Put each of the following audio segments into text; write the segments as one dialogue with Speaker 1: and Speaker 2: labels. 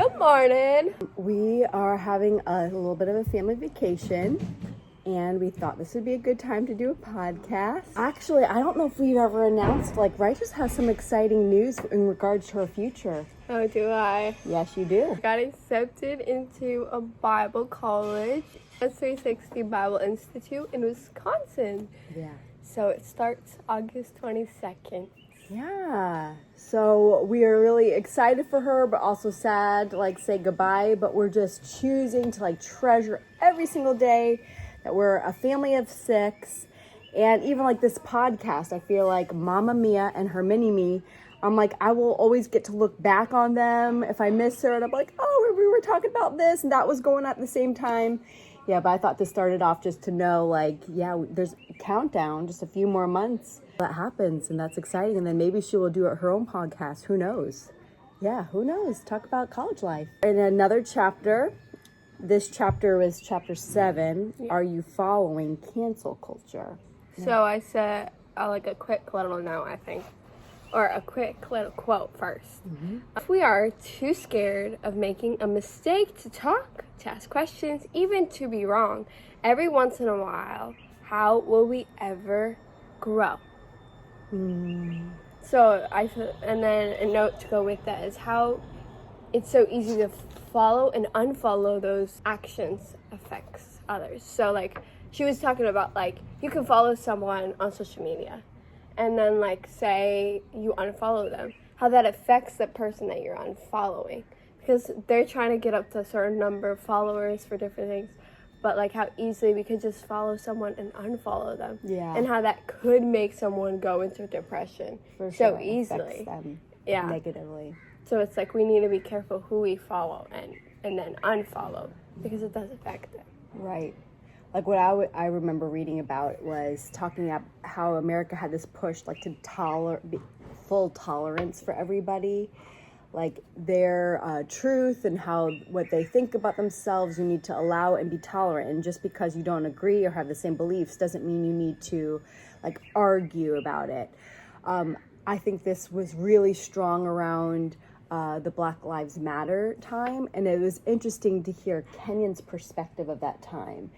Speaker 1: Good morning.
Speaker 2: We are having a little bit of a family vacation, and we thought this would be a good time to do a podcast. Actually, I don't know if we've ever announced, Righteous has some exciting news in regards to her future.
Speaker 1: Oh, do I?
Speaker 2: Yes, you do.
Speaker 1: Got accepted into a Bible college, a 360 Bible Institute in Wisconsin.
Speaker 2: Yeah.
Speaker 1: So it starts August 22nd.
Speaker 2: Yeah. So we are really excited for her, but also sad to say goodbye. But we're just choosing to treasure every single day that we're a family of 6. And even this podcast, I feel like Mama Mia and her mini me, I will always get to look back on them if I miss her. And I'm like, oh, we were talking about this and that was going on at the same time. Yeah, but I thought this started off just to know, there's a countdown, just a few more months. That happens, and that's exciting. And then maybe she will do her own podcast. Who knows? Yeah, who knows? Talk about college life. In another chapter, this chapter was chapter 7. Yeah. Are you following cancel culture?
Speaker 1: So I said, a quick little note, I think. Or a quick little quote first. Mm-hmm. If we are too scared of making a mistake to talk, to ask questions, even to be wrong, every once in a while, how will we ever grow? So and then a note to go with that is how it's so easy to follow and unfollow those actions affects others. So she was talking about you can follow someone on social media and then say you unfollow them, how that affects the person that you're unfollowing, because they're trying to get up to a certain number of followers for different things, but how easily we could just follow someone and unfollow them.
Speaker 2: Yeah.
Speaker 1: And how that could make someone go into depression
Speaker 2: for
Speaker 1: so
Speaker 2: sure.
Speaker 1: easily.
Speaker 2: Affects them negatively.
Speaker 1: So it's we need to be careful who we follow and then unfollow, because it does affect them.
Speaker 2: Right. What I remember reading about was talking about how America had this push to full tolerance for everybody, their truth and what they think about themselves. You need to allow and be tolerant, and just because you don't agree or have the same beliefs doesn't mean you need to argue about it. I think this was really strong around the Black Lives Matter time, and it was interesting to hear Kenyon's perspective of that time.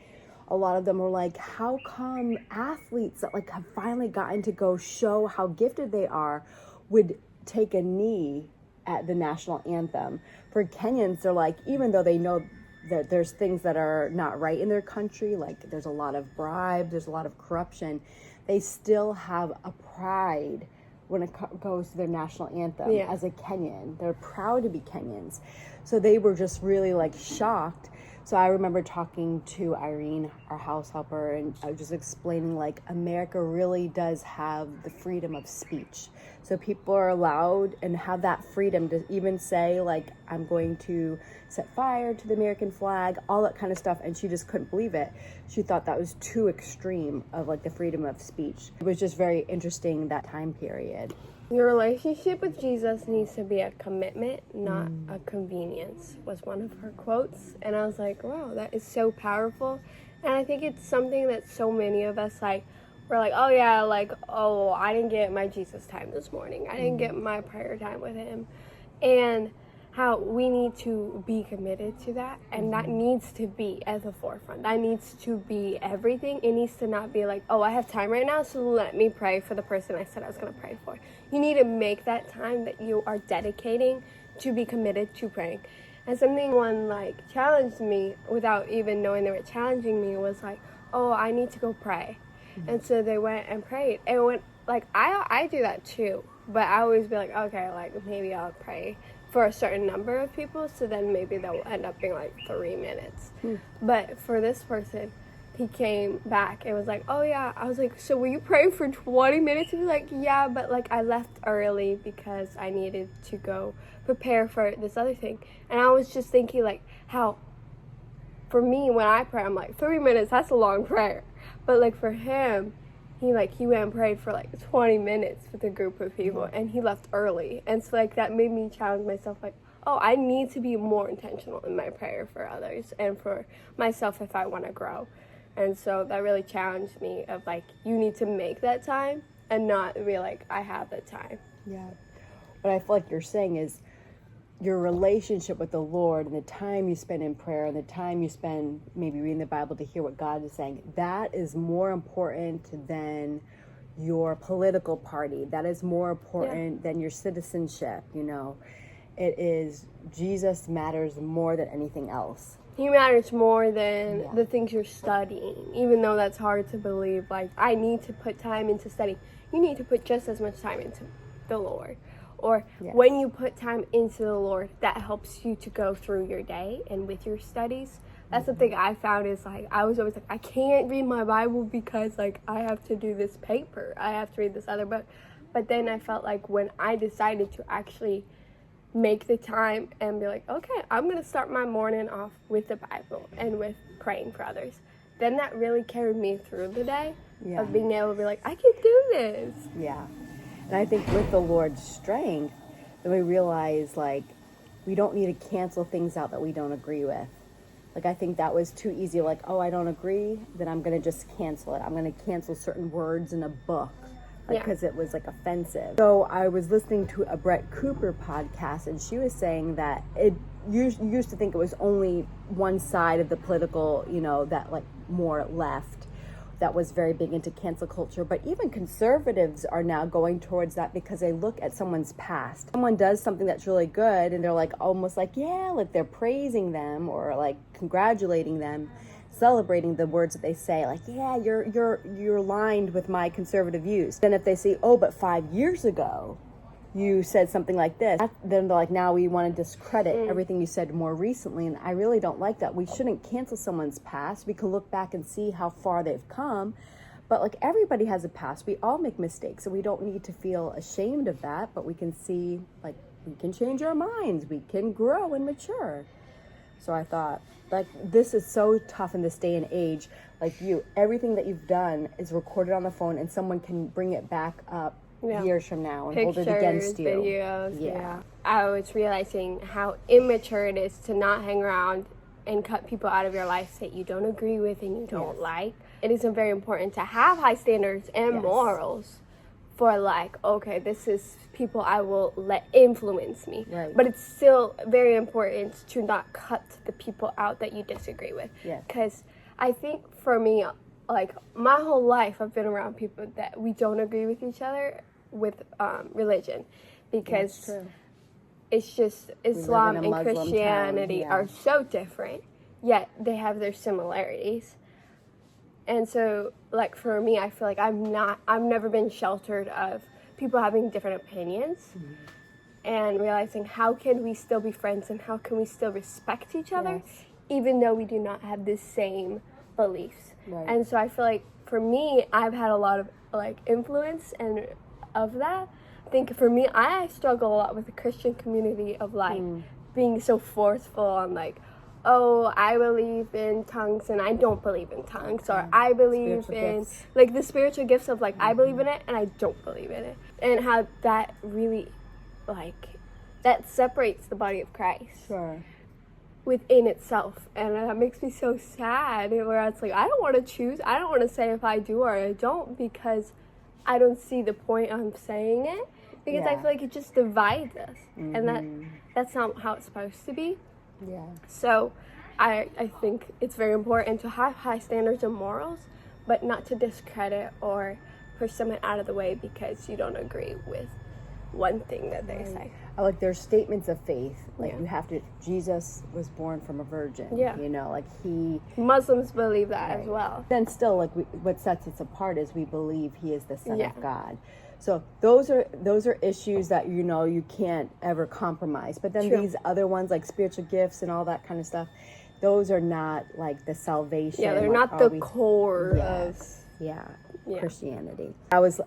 Speaker 2: A lot of them were how come athletes that have finally gotten to go show how gifted they are would take a knee at the national anthem? For Kenyans, they're even though they know that there's things that are not right in their country, there's a lot of bribes, there's a lot of corruption, they still have a pride when it goes to their national anthem. Yeah. As a Kenyan, they're proud to be Kenyans. So they were just really shocked. So I remember talking to Irene, our house helper, and I was just explaining America really does have the freedom of speech. So people are allowed and have that freedom to even say I'm going to set fire to the American flag, all that kind of stuff. And she just couldn't believe it. She thought that was too extreme of the freedom of speech. It was just very interesting, that time period.
Speaker 1: Your relationship with Jesus needs to be a commitment, not a convenience, was one of her quotes. And I was like, wow, that is so powerful. And I think it's something that so many of us we're oh yeah, I didn't get my Jesus time this morning. I didn't get my prayer time with him. And how we need to be committed to that, and that needs to be at the forefront. That needs to be everything. It needs to not be oh, I have time right now, so let me pray for the person I said I was going to pray for. You need to make that time that you are dedicating to be committed to praying. And something one challenged me without even knowing they were challenging me was oh, I need to go pray. And so they went and prayed. And when I do that too, but I always be okay, maybe I'll pray for a certain number of people, so then maybe they'll end up being 3 minutes. But for this person, he came back and was oh yeah. I was so were you praying for 20 minutes? He was yeah, but I left early because I needed to go prepare for this other thing. And I was just thinking how for me when I pray, I'm 3 minutes, that's a long prayer. But for him, he went and prayed for 20 minutes with a group of people, and he left early. And so that made me challenge myself oh, I need to be more intentional in my prayer for others and for myself if I want to grow. And so that really challenged me of you need to make that time and not be I have the time.
Speaker 2: Yeah. What I feel you're saying is your relationship with the Lord and the time you spend in prayer and the time you spend maybe reading the Bible to hear what God is saying, that is more important than your political party. That is more important than your citizenship, you know. It is, Jesus matters more than anything else.
Speaker 1: He matters more than the things you're studying, even though that's hard to believe. Like, I need to put time into studying. You need to put just as much time into the Lord. Or when you put time into the Lord, that helps you to go through your day and with your studies. That's the thing I found is, like, I was always like, I can't read my Bible because, like, I have to do this paper. I have to read this other book. But then I felt like when I decided to actually make the time and be like, okay, I'm going to start my morning off with the Bible and with praying for others, then that really carried me through the day of being able to be like, I can do this.
Speaker 2: Yeah. And I think with the Lord's strength, then we realize, like, we don't need to cancel things out that we don't agree with. Like, I think that was too easy. Like, oh, I don't agree, then I'm going to just cancel it. I'm going to cancel certain words in a book, like, because it was, like, offensive. So I was listening to a Brett Cooper podcast, and she was saying that you used to think it was only one side of the political, you know, that, like, more left, that was very big into cancel culture. But even conservatives are now going towards that because they look at someone's past. Someone does something that's really good and they're like almost like, yeah, like they're praising them or like congratulating them, celebrating the words that they say, like, yeah, you're aligned with my conservative views. Then if they say, oh, but 5 years ago you said something like this, then they're like, now we want to discredit everything you said more recently. And I really don't like that. We shouldn't cancel someone's past. We can look back and see how far they've come. But, like, everybody has a past. We all make mistakes, so we don't need to feel ashamed of that. But we can see, like, we can change our minds. We can grow and mature. So I thought, like, this is so tough in this day and age. Like, everything that you've done is recorded on the phone, and someone can bring it back up years from now and
Speaker 1: Pictures,
Speaker 2: hold it against you.
Speaker 1: Videos, I was realizing how immature it is to not hang around and cut people out of your life that you don't agree with and you don't like. It is very important to have high standards and morals for, like, okay, this is people I will let influence me.
Speaker 2: Right.
Speaker 1: But it's still very important to not cut the people out that you disagree with. Because I think for me, like, my whole life I've been around people that we don't agree with each other with religion, because it's just Islam and Christianity are so different, yet they have their similarities. And so, like, for me, I feel like I've never been sheltered of people having different opinions and realizing how can we still be friends and how can we still respect each other even though we do not have the same beliefs. And so I feel like for me, I've had a lot of, like, influence and of that. I think for me, I struggle a lot with the Christian community of, like, being so forceful on, like, oh, I believe in tongues and I don't believe in tongues, or I believe in like the spiritual gifts of, like, I believe in it and I don't believe in it, and how that really, like, that separates the body of Christ within itself. And that makes me so sad, where it's like, I don't want to choose, I don't want to say if I do or I don't, because I don't see the point of saying it, because I feel like it just divides us, and that's not how it's supposed to be. So I think it's very important to have high standards and morals, but not to discredit or push someone out of the way because you don't agree with one thing that they say.
Speaker 2: I like their statements of faith. Like, you have to, Jesus was born from a virgin. You know, like,
Speaker 1: Muslims believe that as well.
Speaker 2: Then still, like, what sets us apart is we believe he is the Son of God. So those are issues that, you know, you can't ever compromise. But then these other ones, like spiritual gifts and all that kind of stuff, those are not, like, the salvation.
Speaker 1: They're
Speaker 2: like,
Speaker 1: not the core of
Speaker 2: Christianity. I was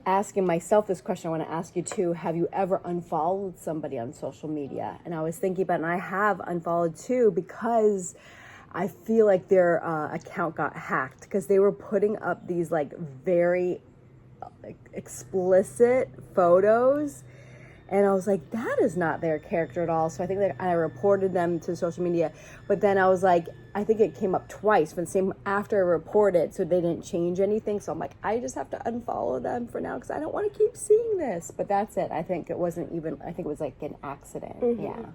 Speaker 2: asking myself this question. I want to ask you too. Have you ever unfollowed somebody on social media? And I was thinking about it, and I have unfollowed too, because I feel like their account got hacked, because they were putting up these, like, very, like, explicit photos, And I was like, that is not their character at all. So I think that I reported them to social media. But then I was like, I think it came up twice, but same after I reported, so they didn't change anything. So I'm like, I just have to unfollow them for now because I don't want to keep seeing this. But that's it. I think it wasn't even, I think it was like an accident. Yeah.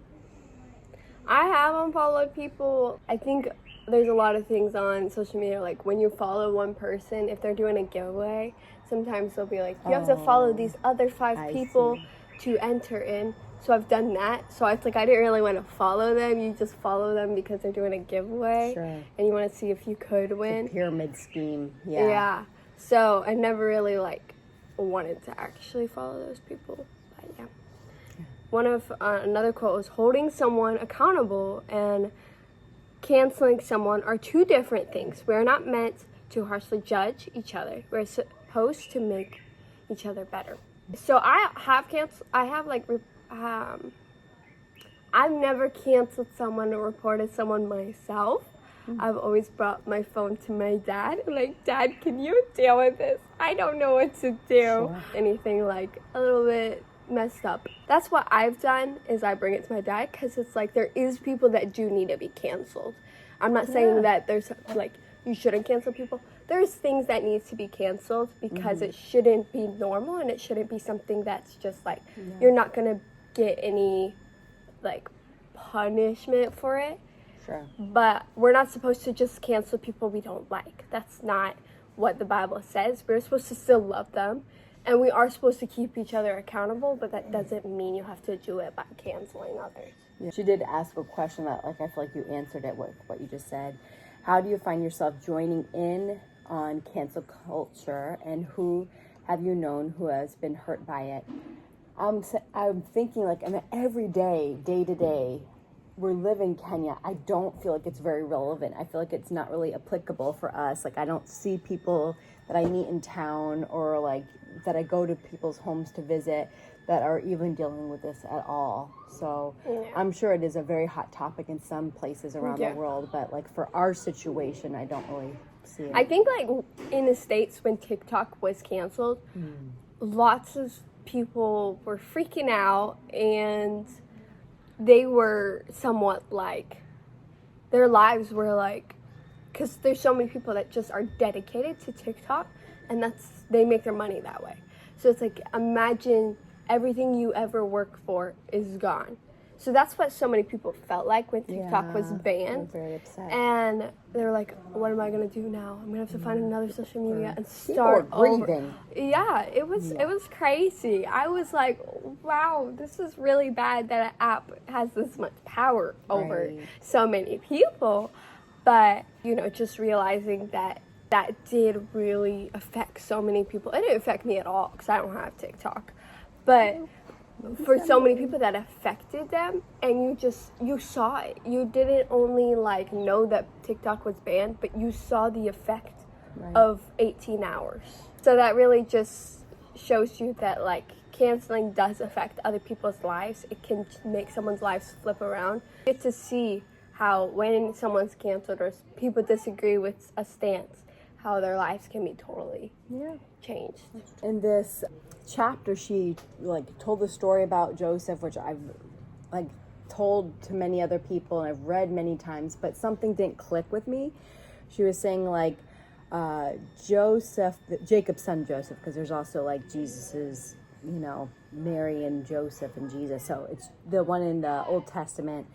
Speaker 1: I have unfollowed people. I think there's a lot of things on social media, like when you follow one person, if they're doing a giveaway, sometimes they'll be like, you have to follow these other 5 people to enter in. So I've done that. So it's like I didn't really want to follow them. You just follow them because they're doing a giveaway.
Speaker 2: Sure.
Speaker 1: And you want to see if you could win.
Speaker 2: The pyramid scheme. Yeah.
Speaker 1: Yeah. So I never really like wanted to actually follow those people. But yeah. One of another quote was, holding someone accountable and canceling someone are 2 different things. We are not meant to harshly judge each other. We're supposed to make each other better. So I've never canceled someone or reported someone myself. I've always brought my phone to my dad. Like, Dad, can you deal with this? I don't know what to do.
Speaker 2: Sure.
Speaker 1: Anything like a little bit messed up. That's what I've done, is I bring it to my dad, because it's like there is people that do need to be canceled. I'm not saying that there's like you shouldn't cancel people. There's things that needs to be canceled because it shouldn't be normal, and it shouldn't be something that's just like you're not gonna get any like punishment for it.
Speaker 2: Sure.
Speaker 1: But we're not supposed to just cancel people we don't like. That's not what the Bible says. We're supposed to still love them, and we are supposed to keep each other accountable, but that doesn't mean you have to do it by canceling others.
Speaker 2: Yeah. She did ask a question that, like, I feel like you answered it with what you just said. How do you find yourself joining in on cancel culture, and who have you known who has been hurt by it? I'm thinking, like, I mean, every day, day to day, we're living Kenya. I don't feel like it's very relevant. I feel like it's not really applicable for us. Like, I don't see people that I meet in town, or like that I go to people's homes to visit, that are even dealing with this at all. So I'm sure it is a very hot topic in some places around the world, but like for our situation, I don't really see it.
Speaker 1: I think like in the States, when TikTok was canceled, lots of people were freaking out, and they were somewhat like, their lives were like, because there's so many people that just are dedicated to TikTok, and they make their money that way. So it's like, imagine everything you ever work for is gone. So that's what so many people felt like when TikTok was banned.
Speaker 2: Very upset.
Speaker 1: And they're like, what am I going to do now? I'm going to have to find another social media and start
Speaker 2: grieving.
Speaker 1: Yeah, it was crazy. I was like, wow, this is really bad that an app has this much power over so many people. But, you know, just realizing that did really affect so many people. It didn't affect me at all because I don't have TikTok. But for so many people that affected them, and you saw it. You didn't only like know that TikTok was banned, but you saw the effect of 18 hours. So that really just shows you that like canceling does affect other people's lives. It can make someone's lives flip around. You get to see how when someone's canceled or people disagree with a stance, how their lives can be totally changed.
Speaker 2: In this chapter, she like told the story about Joseph, which I've like told to many other people and I've read many times, but something didn't click with me. She was saying like Jacob's son Joseph, because there's also like Jesus's, you know, Mary and Joseph and Jesus. So it's the one in the Old Testament.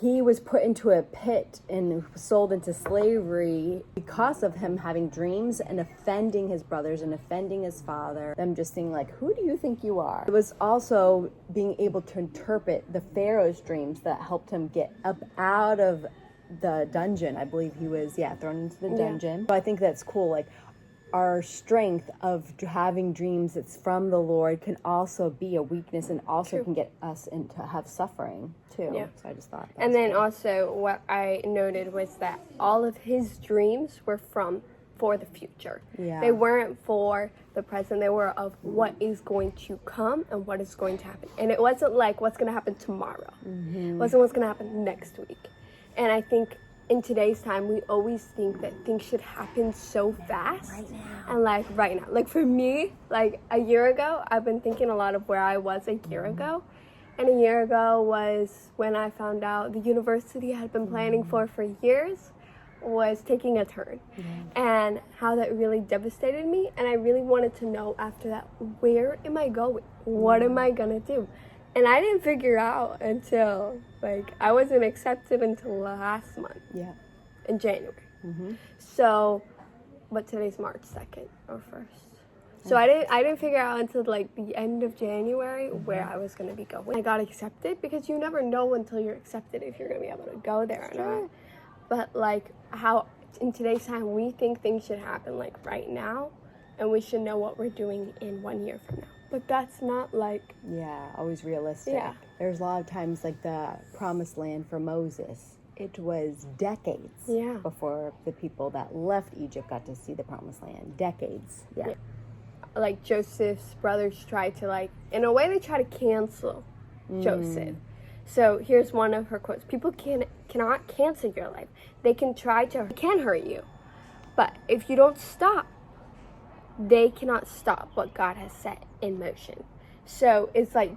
Speaker 2: He was put into a pit and sold into slavery because of him having dreams and offending his brothers and offending his father. Them just saying like, who do you think you are? It was also being able to interpret the Pharaoh's dreams that helped him get up out of the dungeon. I believe he was, thrown into the dungeon. So I think that's cool. Like, our strength of having dreams that's from the Lord can also be a weakness, and also can get us into have suffering too. So I just thought that
Speaker 1: and then cool. Also what I noted was that all of his dreams were for the future. They weren't for the present. They were of what is going to come and what is going to happen. And it wasn't like what's going to happen tomorrow. It wasn't what's going to happen next week. And I think in today's time, we always think that things should happen so fast.
Speaker 2: Right now.
Speaker 1: And like right now. Like for me, like a year ago, I've been thinking a lot of where I was a year ago. And a year ago was when I found out the university I had been planning for years was taking a turn. And how that really devastated me. And I really wanted to know after that, where am I going? What am I gonna do? And I didn't figure out until, like, I wasn't accepted until last month.
Speaker 2: Yeah.
Speaker 1: In January. So, but today's March 2nd or 1st. So I didn't figure out until like the end of January where I was gonna be going. I got accepted because you never know until you're accepted if you're gonna be able to go there or not. But like how in today's time we think things should happen like right now, and we should know what we're doing in 1 year from now. But that's not like
Speaker 2: always realistic.
Speaker 1: Yeah.
Speaker 2: There's a lot of times like the promised land for Moses. It was decades before the people that left Egypt got to see the promised land. Decades. Yeah.
Speaker 1: Like Joseph's brothers tried to like, in a way they try to cancel Joseph. So here's one of her quotes. People cannot cancel your life. They can hurt you. But if you don't stop, they cannot stop what God has set in motion. So it's like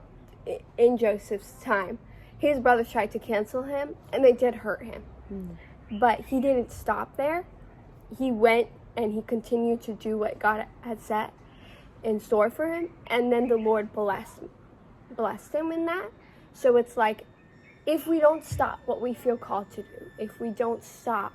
Speaker 1: in Joseph's time, his brothers tried to cancel him and they did hurt him. But he didn't stop there. He went and he continued to do what God had set in store for him, and then the Lord blessed him in that. So it's like, if we don't stop what we feel called to do, if we don't stop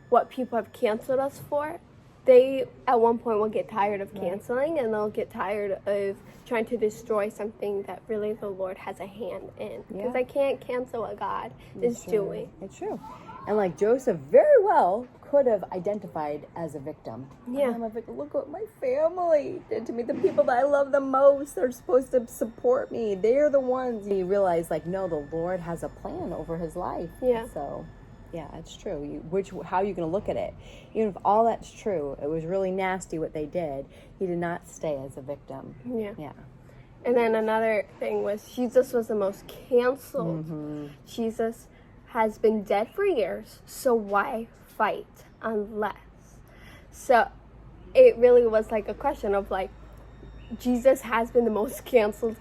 Speaker 1: what people have canceled us for, they at one point will get tired of canceling, and they'll get tired of trying to destroy something that really the Lord has a hand in. Because I can't cancel what God is doing.
Speaker 2: It's true. And like Joseph very well could have identified as a victim.
Speaker 1: Yeah.
Speaker 2: I'm a victim. Look what my family did to me. The people that I love the most, they're supposed to support me. They're the ones. And he realized, like, no, the Lord has a plan over his life.
Speaker 1: Yeah.
Speaker 2: So, yeah, it's true. How are you going to look at it? Even if all that's true, it was really nasty what they did. He did not stay as a victim.
Speaker 1: Yeah.
Speaker 2: Yeah.
Speaker 1: And then another thing was Jesus was the most canceled. Jesus has been dead for years, so why fight unless? So it really was like a question of like, Jesus has been the most canceled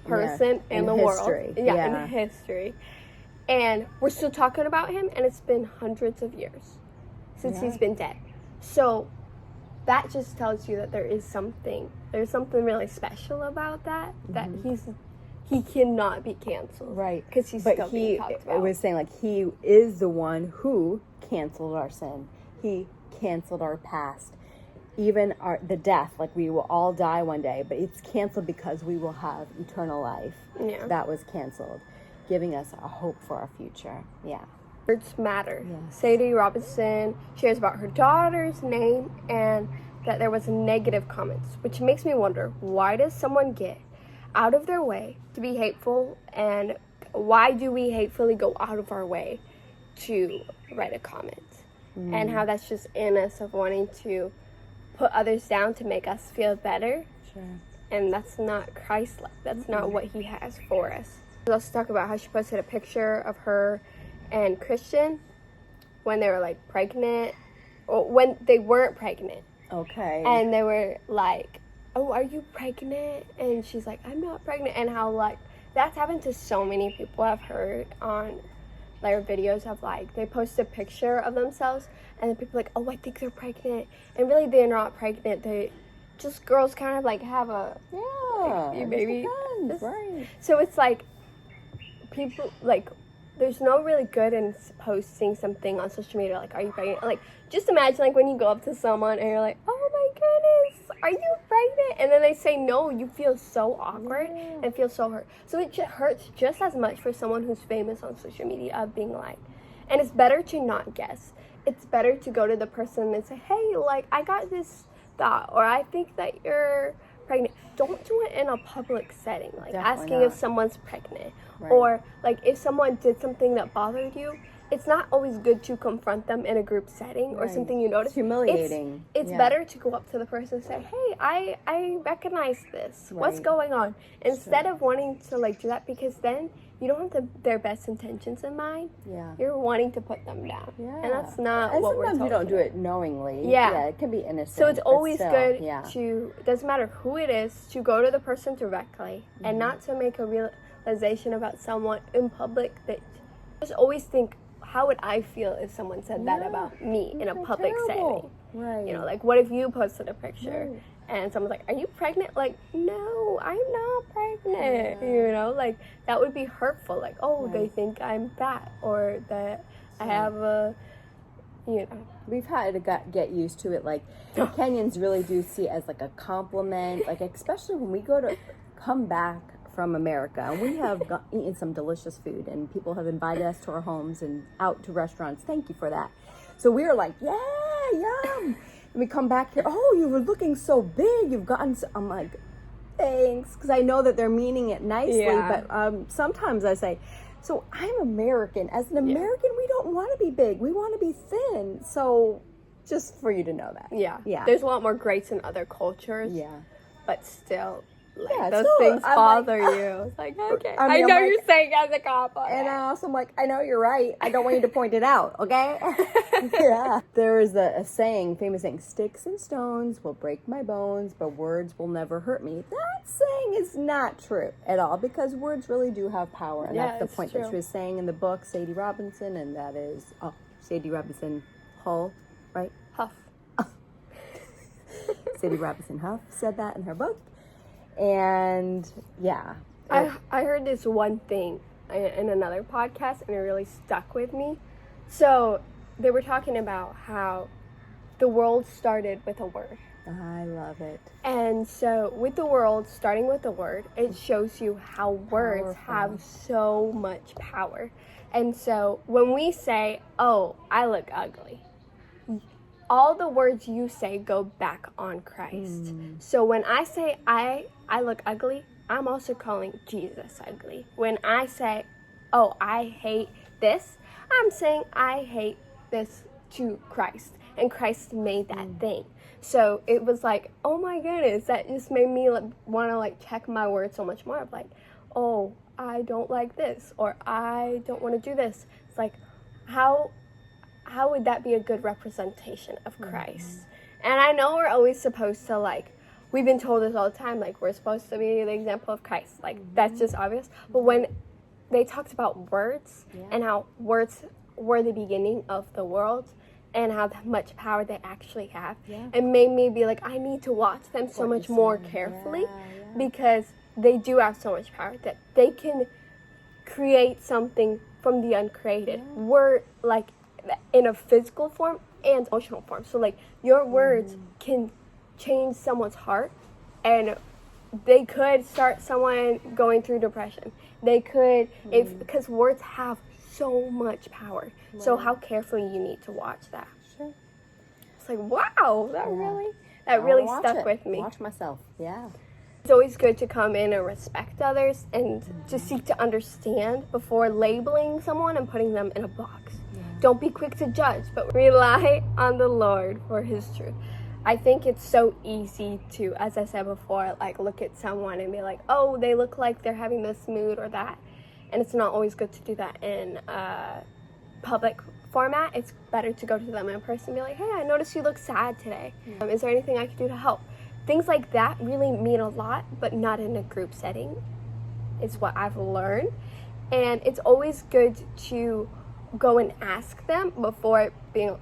Speaker 1: person in the
Speaker 2: history.
Speaker 1: world. In history. And we're still talking about him, and it's been hundreds of years since he's been dead. So that just tells you that there's something really special about that, that he cannot be canceled.
Speaker 2: Right.
Speaker 1: Because he's still being talked about.
Speaker 2: It was saying, like, he is the one who canceled our sin. He canceled our past. Even the death, like, we will all die one day, but it's canceled because we will have eternal life.
Speaker 1: Yeah.
Speaker 2: That was canceled, giving us a hope for our future. Yeah.
Speaker 1: Words matter.
Speaker 2: Yes.
Speaker 1: Sadie Robinson shares about her daughter's name and that there was negative comments, which makes me wonder, why does someone get out of their way to be hateful, and why do we hatefully go out of our way to write a comment? And how that's just in us of wanting to put others down to make us feel better.
Speaker 2: Sure.
Speaker 1: And that's not Christ-like. That's not what he has for us. Let's talk about how she posted a picture of her and Christian when they were like pregnant, or when they weren't pregnant.
Speaker 2: Okay.
Speaker 1: And they were like, oh, are you pregnant? And she's like, I'm not pregnant. And how like that's happened to so many people I've heard on their videos of like, they post a picture of themselves and then people are like, oh, I think they're pregnant. And really they're not pregnant. They just, girls kind of like have a baby.
Speaker 2: Right.
Speaker 1: So it's like, people like, there's no really good in posting something on social media like, are you pregnant? Like, just imagine like when you go up to someone and you're like, oh my goodness, are you pregnant? And then they say no, you feel so awkward and feel so hurt. So it hurts just as much for someone who's famous on social media of being like, and it's better to not guess. It's better to go to the person and say, hey, like, I got this thought, or I think that you're pregnant. Don't do it in a public setting, like asking if someone's pregnant. Right. Or like if someone did something that bothered you, it's not always good to confront them in a group setting or something you notice.
Speaker 2: It's humiliating.
Speaker 1: It's better to go up to the person and say, hey, I recognize this. What's going on? Instead of wanting to like do that, because then you don't have their best intentions in mind.
Speaker 2: Yeah.
Speaker 1: You're wanting to put them down.
Speaker 2: Yeah.
Speaker 1: And that's not
Speaker 2: and
Speaker 1: what we're
Speaker 2: sometimes
Speaker 1: told
Speaker 2: you don't
Speaker 1: to
Speaker 2: do it knowingly.
Speaker 1: Yeah.
Speaker 2: It can be innocent.
Speaker 1: So it's
Speaker 2: but
Speaker 1: always
Speaker 2: still,
Speaker 1: good
Speaker 2: yeah.
Speaker 1: to, it doesn't matter who it is, to go to the person directly and not to make a realization about someone in public. That just always think, how would I feel if someone said that about me in a public setting?
Speaker 2: Right.
Speaker 1: You know, like, what if you posted a picture and someone's like, are you pregnant? Like, no, I'm not pregnant. You know, like, that would be hurtful. Like, oh, they think I'm fat, or that I have a, you know.
Speaker 2: We've had to get used to it. Like, Kenyans really do see it as like a compliment. Like, especially when we come back from America, and we have eaten some delicious food, and people have invited us to our homes and out to restaurants. Thank you for that. So we were like, yeah, yum. And we come back here, oh, you were looking so big. You've gotten so, I'm like, thanks. Because I know that they're meaning it nicely.
Speaker 1: Yeah.
Speaker 2: But sometimes I say, so I'm American. As an American, we don't want to be big. We want to be thin. So just for you to know that.
Speaker 1: Yeah.
Speaker 2: Yeah.
Speaker 1: There's a lot more grace in other cultures.
Speaker 2: Yeah.
Speaker 1: But still, like,
Speaker 2: Yeah,
Speaker 1: those
Speaker 2: still,
Speaker 1: things
Speaker 2: I'm
Speaker 1: bother you. It's like, okay.
Speaker 2: I mean,
Speaker 1: I know
Speaker 2: I'm like-
Speaker 1: you're saying as a compliment.
Speaker 2: And I also am like, I know you're right. I don't want you to point it out, okay? Yeah. There is a saying, famous saying, sticks and stones will break my bones, but words will never hurt me. That saying is not true at all, because words really do have power. And
Speaker 1: Yeah,
Speaker 2: that's the
Speaker 1: it's
Speaker 2: point
Speaker 1: true.
Speaker 2: that she was saying in the book, Sadie Robinson, and that is, Sadie Robinson Hull, right?
Speaker 1: Huff.
Speaker 2: Sadie Robinson Huff said that in her book. And yeah.
Speaker 1: I heard this one thing in another podcast, and it really stuck with me. So they were talking about how the world started with a word.
Speaker 2: I love it.
Speaker 1: And so with the world starting with a word, it shows you how words
Speaker 2: Powerful.
Speaker 1: have so much power. And so when we say, oh, I look ugly, all the words you say go back on Christ. So when I say I look ugly, I'm also calling Jesus ugly. When I say, oh, I hate this, I'm saying I hate this to Christ. And Christ made that thing. So it was like, oh my goodness, that just made me want to check my words so much more. Of like, oh, I don't like this, or I don't want to do this. It's like, how would that be a good representation of Christ? And I know we're always supposed to we've been told this all the time, we're supposed to be the example of Christ. That's just obvious. But when they talked about words and how words were the beginning of the world and how much power they actually have, it made me be like, I need to watch them so much more carefully because they do have so much power that they can create something from the uncreated. We're in a physical form and emotional form. So your words can change someone's heart, and they could start someone going through depression. They could, because words have so much power. So how carefully you need to watch that.
Speaker 2: Sure.
Speaker 1: It's like, wow, that really stuck with me.
Speaker 2: Watch myself. Yeah.
Speaker 1: It's always good to come in and respect others and to seek to understand before labeling someone and putting them in a box. Don't be quick to judge, but rely on the Lord for His truth. I think it's so easy to, as I said before, look at someone and be like, oh, they look like they're having this mood or that. And it's not always good to do that in public format. It's better to go to them in person and be like, hey, I noticed you look sad today. Is there anything I can do to help? Things like that really mean a lot, but not in a group setting, is what I've learned. And it's always good to go and ask them before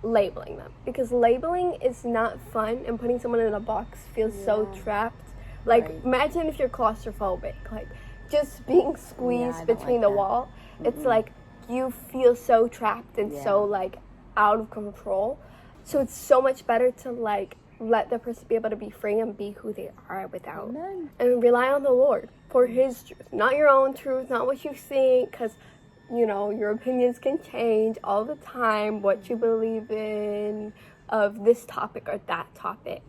Speaker 1: labeling them, because labeling is not fun, and putting someone in a box feels so trapped. Imagine if you're claustrophobic, just being squeezed between the wall. It's like you feel so trapped and so out of control. So it's so much better to let the person be able to be free and be who they are without.
Speaker 2: Amen.
Speaker 1: And rely on the Lord for His truth, not your own truth, not what you think, because your opinions can change all the time, what you believe in of this topic or that topic,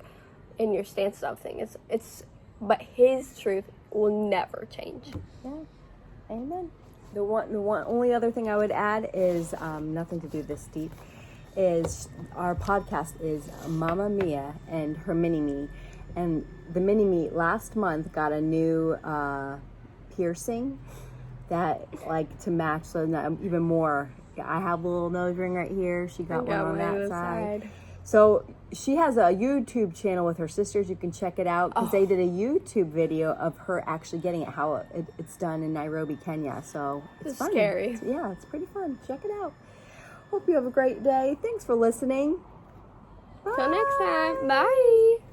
Speaker 1: and your stance of things. But His truth will never change.
Speaker 2: Yeah. Amen. The one only other thing I would add is nothing to do this deep. Is our podcast is Mama Mia and her mini me, and the mini me last month got a new piercing. that like to match, so that even more. I have a little nose ring right here. She got one on that side. So she has a YouTube channel with her sisters. You can check it out because they did a YouTube video of her actually getting it, how it's done in Nairobi, Kenya. So it's fun.
Speaker 1: Scary.
Speaker 2: Yeah, it's pretty fun. Check it out. Hope you have a great day. Thanks for listening.
Speaker 1: Till next time. Bye.